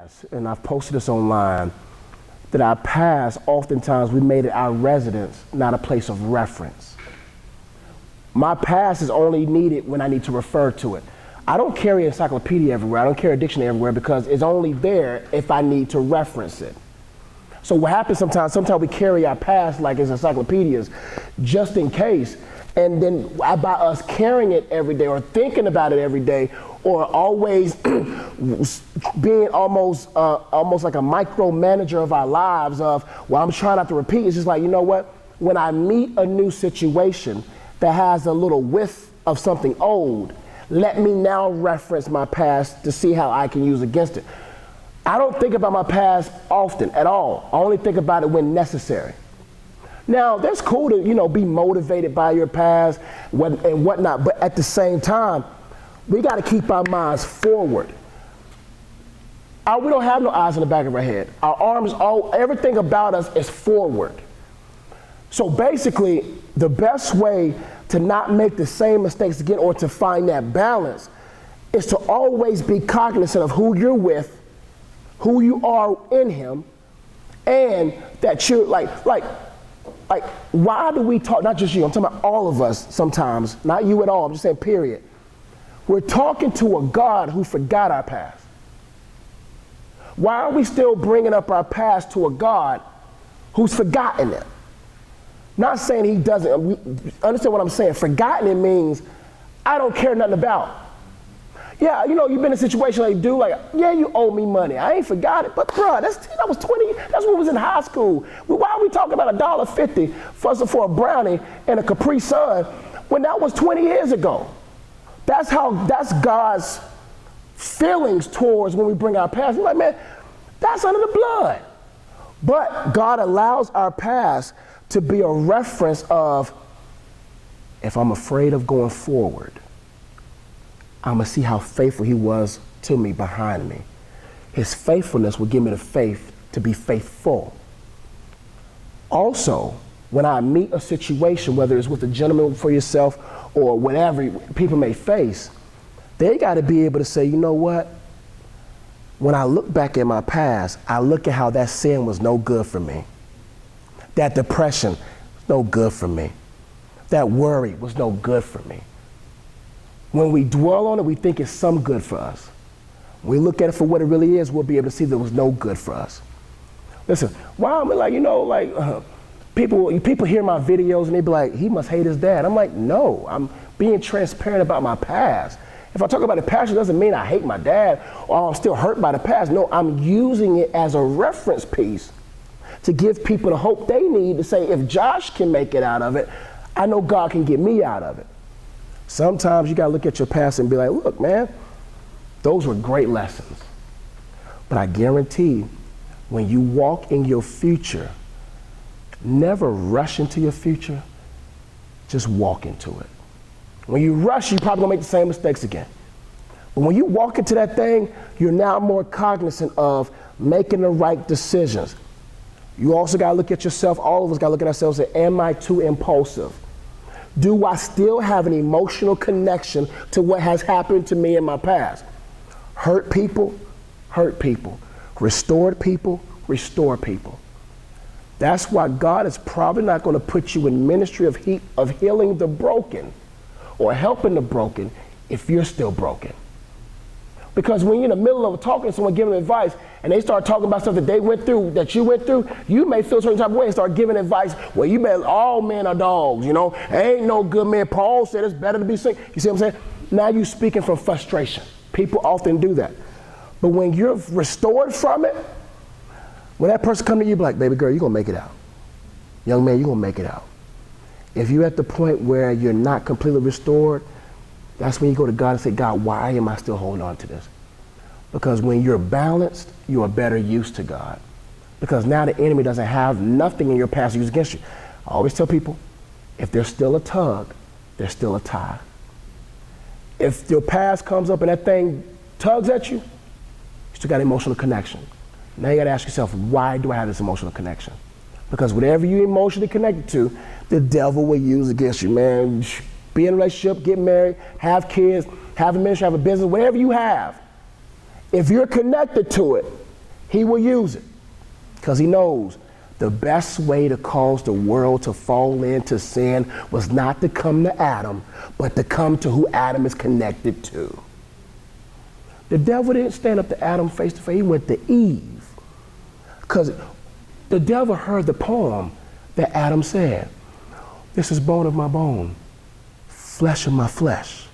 realize, and I've posted this online, that our past, oftentimes we made it our residence, not a place of reference. My past is only needed when I need to refer to it. I don't carry an encyclopedia everywhere. I don't carry a dictionary everywhere because it's only there if I need to reference it. So what happens sometimes we carry our past like it's encyclopedias just in case. And then by us carrying it every day or thinking about it every day or always being almost like a micromanager of our lives of, well, I'm trying not to repeat. It's just like, you know what? When I meet a new situation that has a little whiff of something old, let me now reference my past to see how I can use against it. I don't think about my past often at all. I only think about it when necessary. Now, that's cool to, be motivated by your past and whatnot, but at the same time, we got to keep our minds forward. We don't have no eyes in the back of our head. Our arms, everything about us is forward. So basically, the best way to not make the same mistakes again or to find that balance is to always be cognizant of who you're with, who you are in him, and that you're like, why do we talk, not just you, I'm talking about all of us sometimes, not you at all, I'm just saying period. We're talking to a God who forgot our past. Why are we still bringing up our past to a God who's forgotten it? Not saying he doesn't, understand what I'm saying. Forgotten it means I don't care nothing about. Yeah, you've been in a situation like yeah, you owe me money. I ain't forgot it, but bruh, that was 20, that's when we was in high school. Why are we talking about $1.50 for a brownie and a Capri Sun when that was 20 years ago? That's God's feelings towards when we bring our past. He's like, man, that's under the blood. But God allows our past to be a reference of, if I'm afraid of going forward, I'm going to see how faithful he was to me behind me. His faithfulness will give me the faith to be faithful. Also, when I meet a situation, whether it's with a gentleman for yourself or whatever people may face, they got to be able to say, you know what? When I look back at my past, I look at how that sin was no good for me. That depression was no good for me. That worry was no good for me. When we dwell on it, we think it's some good for us. When we look at it for what it really is, we'll be able to see there was no good for us. Listen, why am I people hear my videos and they be like, he must hate his dad. I'm like, no, I'm being transparent about my past. If I talk about the past, it doesn't mean I hate my dad or I'm still hurt by the past. No, I'm using it as a reference piece to give people the hope they need to say, if Josh can make it out of it, I know God can get me out of it. Sometimes you gotta look at your past and be like, look, man, those were great lessons. But I guarantee when you walk in your future, never rush into your future, just walk into it. When you rush, you're probably gonna make the same mistakes again. But when you walk into that thing, you're now more cognizant of making the right decisions. You also gotta look at yourself, all of us gotta look at ourselves and say, am I too impulsive? Do I still have an emotional connection to what has happened to me in my past? Hurt people, hurt people. Restored people, restore people. That's why God is probably not going to put you in ministry of healing the broken or helping the broken if you're still broken. Because when you're in the middle of talking to someone, giving advice, and they start talking about stuff that they went through, that you went through, you may feel a certain type of way and start giving advice. Well, you better, all men are dogs, Ain't no good man. Paul said it's better to be sick. You see what I'm saying? Now you're speaking from frustration. People often do that. But when you're restored from it, when that person comes to you, be like, baby girl, you're going to make it out. Young man, you're going to make it out. If you're at the point where you're not completely restored, that's when you go to God and say, God, why am I still holding on to this? Because when you're balanced, you're a better use to God. Because now the enemy doesn't have nothing in your past to use against you. I always tell people, if there's still a tug, there's still a tie. If your past comes up and that thing tugs at you, you still got an emotional connection. Now you got to ask yourself, why do I have this emotional connection? Because whatever you're emotionally connected to, the devil will use against you, man. Be in a relationship, get married, have kids, have a ministry, have a business, whatever you have. If you're connected to it, He will use it because he knows the best way to cause the world to fall into sin was not to come to Adam, but to come to who Adam is connected to. The devil didn't stand up to Adam face to face. He went to Eve. Because the devil heard the poem that Adam said. This is bone of my bone, flesh of my flesh.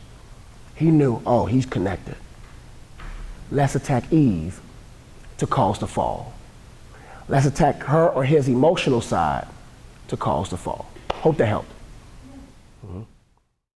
He knew, oh, he's connected. Let's attack Eve to cause the fall. Let's attack her or his emotional side to cause the fall. Hope that helped. Mm-hmm.